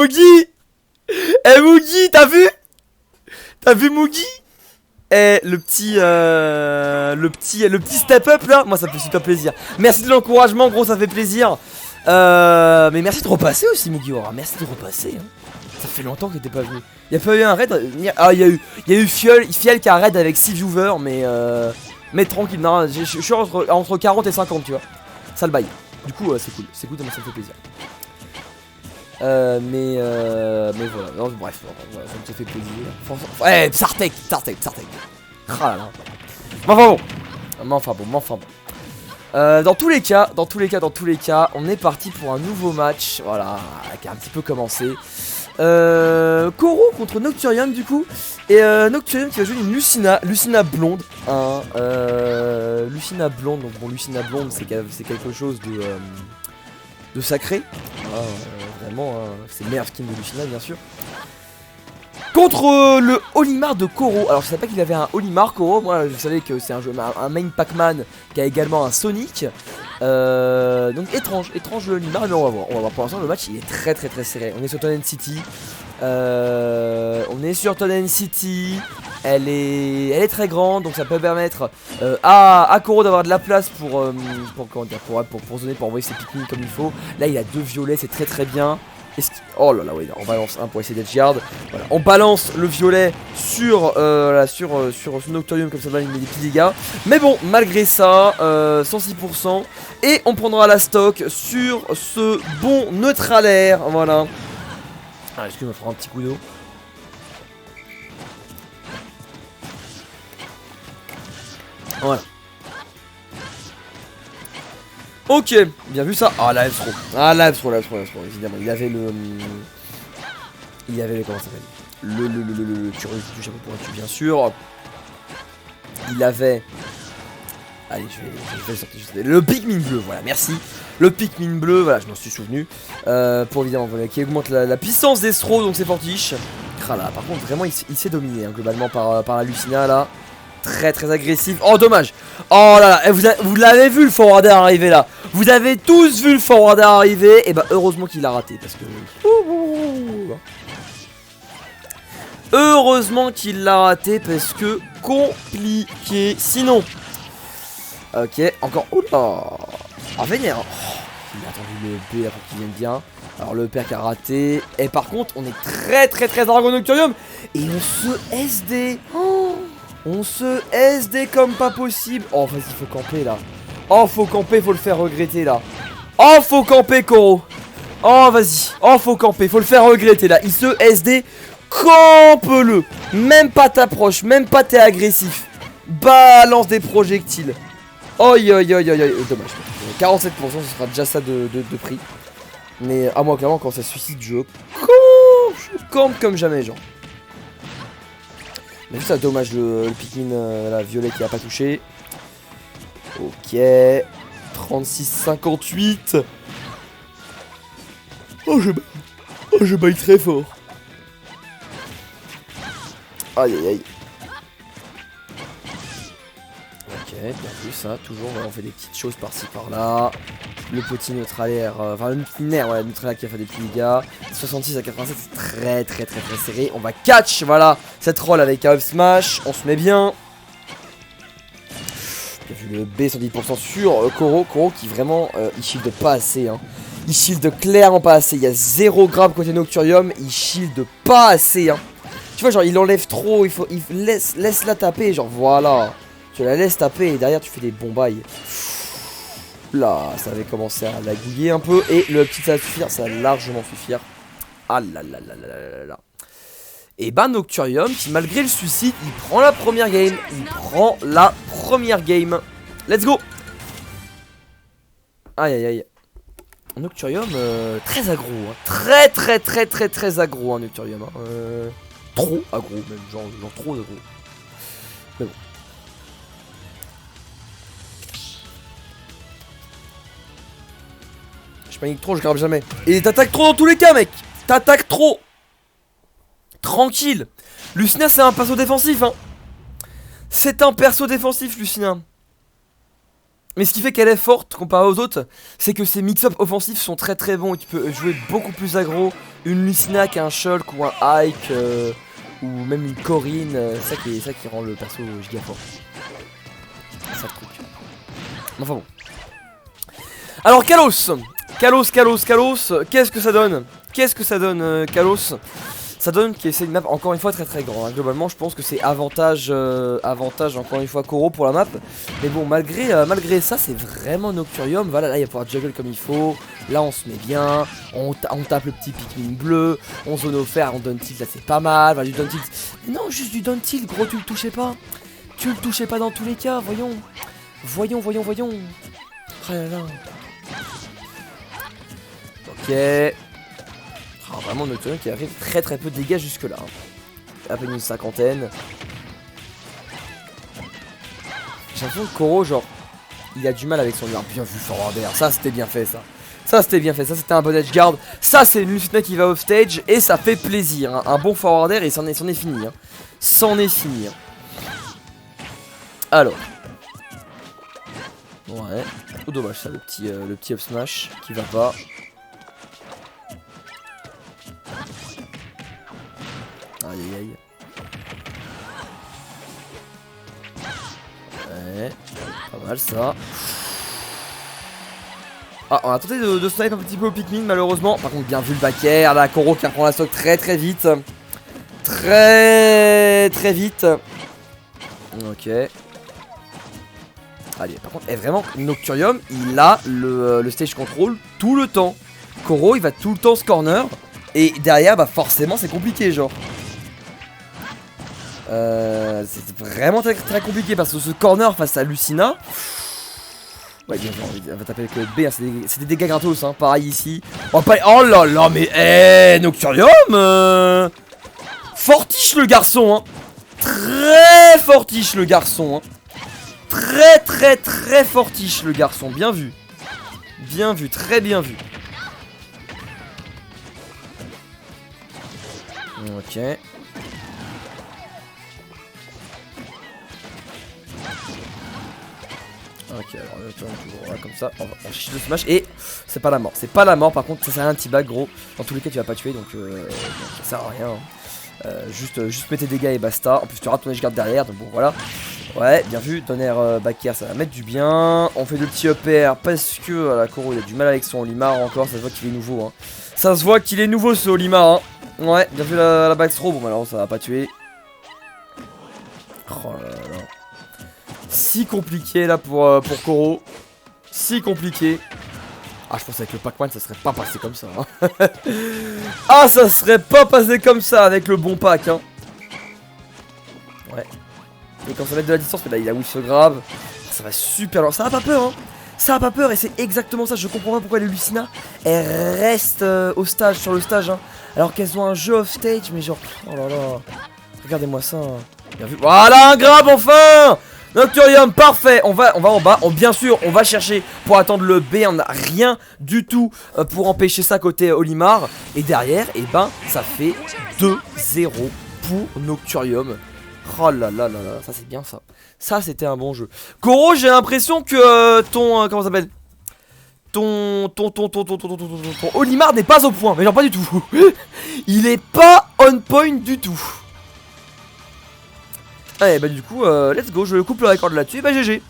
Mugi. Eh Mugi, t'as vu? T'as vu Mugi? Eh le petit step up là, moi ça me fait super plaisir. Merci de l'encouragement gros, ça fait plaisir. Mais merci de repasser aussi Mugiwara, merci de repasser hein. Ça fait longtemps que t'es pas venu. Y'a pas eu un raid? Ah y'a eu Fiel qui a raid avec 6 viewers mais tranquille, non, je suis entre 40 et 50 tu vois. Ça le bail. Du coup c'est cool, ça me fait plaisir. Mais voilà, non, bref, voilà, ça me fait plaisir. Ouais, Psartek. Ah là là. Mais enfin bon. Dans tous les cas, on est parti pour un nouveau match, voilà, qui a un petit peu commencé. Koro contre Nocturion du coup. Et Nocturion qui va jouer une Lucina blonde. Hein, Lucina blonde, donc bon, Lucina blonde c'est quelque chose de sacré. Voilà, vraiment, c'est le meilleur skin de Lucina bien sûr. Contre le Olimar de Koro. Alors je savais pas qu'il avait un Olimar Koro. Moi je savais que c'est un main Pac-Man qui a également un Sonic. Donc étrange le Olimar. Mais on va voir. Pour l'instant le match il est très serré. On est sur Tonen City. Elle est très grande, donc ça peut permettre à Koro d'avoir de la place pour zoner, pour envoyer ses Pikmin comme il faut. Là il a 2 violets, c'est très bien. Oh là là, oui, on balance un pour essayer d'être guard. Voilà, on balance le violet sur ce Nocturium, comme ça va il met des petits dégâts. Mais bon, malgré ça, 106%. Et on prendra la stock sur ce bon neutralaire. Voilà. Ah, est-ce que je me ferai un petit coup d'eau? Voilà. Ok, bien vu ça. Ah, la F-Throw. Évidemment. Il avait le. Comment ça s'appelle? Le tu chapeau pour tu bien sûr. Il avait. Allez, je vais sortir. Le Pikmin bleu, voilà, merci. Le Pikmin bleu, voilà, je m'en suis souvenu. Pour évidemment, voilà, qui augmente la puissance des Throws, donc c'est fortiche. Ah là, par contre, vraiment, il s'est dominé hein, globalement par la Lucina là. Très agressif. Oh dommage. Oh là là, vous l'avez vu le forwarder arriver là. Vous avez tous vu le forwarder arriver. Et bah heureusement qu'il a raté parce que compliqué sinon. Ok, encore. Oula. Ah vénère. Oh, il a attendu le B là pour qu'il vienne bien. Alors le père qui a raté. Et par contre on est très Dragon Nocturium. Et on se SD. On se SD comme pas possible. Oh vas-y faut camper là. Oh faut camper, faut le faire regretter là. Oh faut camper Koro. Oh vas-y. Oh faut camper, faut le faire regretter là. Il se SD. Campe-le. Même pas t'approches, même pas t'es agressif. Balance des projectiles. Dommage. 47%, ce sera déjà ça de prix. Mais à moi clairement quand ça se suicide je campe comme jamais genre. Mais juste ça dommage le Pikmin la violet qui a pas touché. Ok. 36-58. Oh je baille très fort. Aïe. Ok, bien vu ça, toujours on fait des petites choses par-ci par-là. Le petit neutralaire, enfin le petit nerf, ouais, le neutralaire qui a fait des petits dégâts. 66 à 87, c'est très serré. On va catch, voilà, cette roll avec un up smash, on se met bien. Bien vu le B, 110% sur Koro qui vraiment, il shield pas assez, hein. Il shield clairement pas assez, il y a 0 grab côté Nocturium, il shield pas assez, hein. Tu vois, genre il enlève trop, il laisse-la taper, genre voilà. Tu la laisses taper et derrière tu fais des bons bails. Là, ça avait commencé à la gouiller un peu. Et le petit ça va suffire, ça va largement suffire. Ah là là. Et bah Nocturium qui malgré le suicide, il prend la première game. Let's go. Aïe. Nocturium très aggro. Hein. Très aggro hein, Nocturium. Hein. Trop aggro même, genre trop aggro. Mais bon. Je panique trop, je grabe jamais. Et t'attaques trop dans tous les cas, mec. T'attaques trop. Tranquille. Lucina, c'est un perso défensif, hein. C'est un perso défensif, Lucina. Mais ce qui fait qu'elle est forte comparée aux autres, c'est que ses mix-up offensifs sont très très bons et tu peux jouer beaucoup plus aggro une Lucina qu'un Shulk ou un Ike ou même une Corinne. Ça qui rend le perso giga fort. C'est ça le truc. Enfin bon. Alors Kalos, qu'est-ce que ça donne? Qu'est-ce que ça donne Kalos? Ça donne que c'est une map encore une fois très très grande. Hein. Globalement je pense que c'est avantage encore une fois Koro pour la map. Mais bon malgré ça c'est vraiment Nocturium. Voilà là il va pouvoir juggle comme il faut. Là on se met bien. On tape le petit Pikmin bleu. On zone offert, on donne tilt là c'est pas mal. Enfin, du down tilt. Mais non juste du down tilt gros tu le touchais pas. Tu le touchais pas dans tous les cas voyons. Voyons. Oh là là. Ok. Ah, vraiment Nocturne qui a fait très très peu de dégâts jusque là. À peine une cinquantaine. J'ai l'impression que Koro genre il a du mal avec son arme. Bien vu forwarder. Ça c'était bien fait ça. Ça c'était un bon edge guard. Ça c'est une Lucina qui va off stage et ça fait plaisir. Hein. Un bon forwarder et c'en est fini. Hein. C'en est fini. Hein. Alors. Ouais. Oh dommage ça le petit up smash qui va pas. Aïe. Ouais, pas mal ça. Ah, on a tenté de snipe un petit peu au Pikmin malheureusement. Par contre, bien vu le back air. Là, Koro qui reprend la stock très vite. Très vite. Ok. Allez, par contre, vraiment, Nocturium, il a le stage control tout le temps. Koro, il va tout le temps se corner. Et derrière, bah forcément, c'est compliqué, genre. C'est vraiment très compliqué parce que ce corner face à Lucina. Ouais, bien sûr, elle va taper avec le B, hein, c'est des dégâts gratos, hein, pareil ici. Oh là là, mais Nocturium fortiche le garçon, hein. Très fortiche le garçon, hein. Très fortiche le garçon, bien vu. Bien vu, très bien vu. Ok. Ok, alors toujours comme ça, on chie le smash et c'est pas la mort, par contre ça sert à un petit bag gros. Dans tous les cas tu vas pas tuer donc ça sert à rien. Juste mets tes dégâts et basta. En plus tu rates ton edge guard derrière donc bon voilà. Ouais bien vu, tonnerre back air ça va mettre du bien. On fait le petit up air parce que la Koro il a du mal avec son Olimar encore, ça se voit qu'il est nouveau hein. Ça se voit qu'il est nouveau ce Olimar hein. Ouais bien vu la backthrow, bon malheureusement ça va pas tuer. Oh là là. Si compliqué là pour Koro. Si compliqué. Ah je pense qu'avec le Pac-Man ça serait pas passé comme ça hein. Ah ça serait pas passé comme ça avec le bon pack hein. Ouais. Et quand ça met de la distance, mais là il a whiff grave. Ça va super loin. Ça a pas peur hein. Ça a pas peur et c'est exactement ça. Je comprends pas pourquoi les Lucina elles restent sur le stage hein. Alors qu'elles ont un jeu off stage mais genre. Oh là là. Regardez-moi ça hein. Bien vu. Voilà un grab enfin. Nocturium, parfait, on va en bas, bien sûr on va chercher pour attendre le B, on n'a rien du tout pour empêcher ça côté Olimar. Et derrière, et ben ça fait 2-0 pour Nocturium. Oh là là là là, ça c'est bien ça. Ça c'était un bon jeu. Koro, j'ai l'impression que ton, comment ça s'appelle, ton Olimar n'est pas au point, mais genre pas du tout. Il est pas on point du tout. Allez bah du coup let's go, je coupe le record là-dessus et bah GG.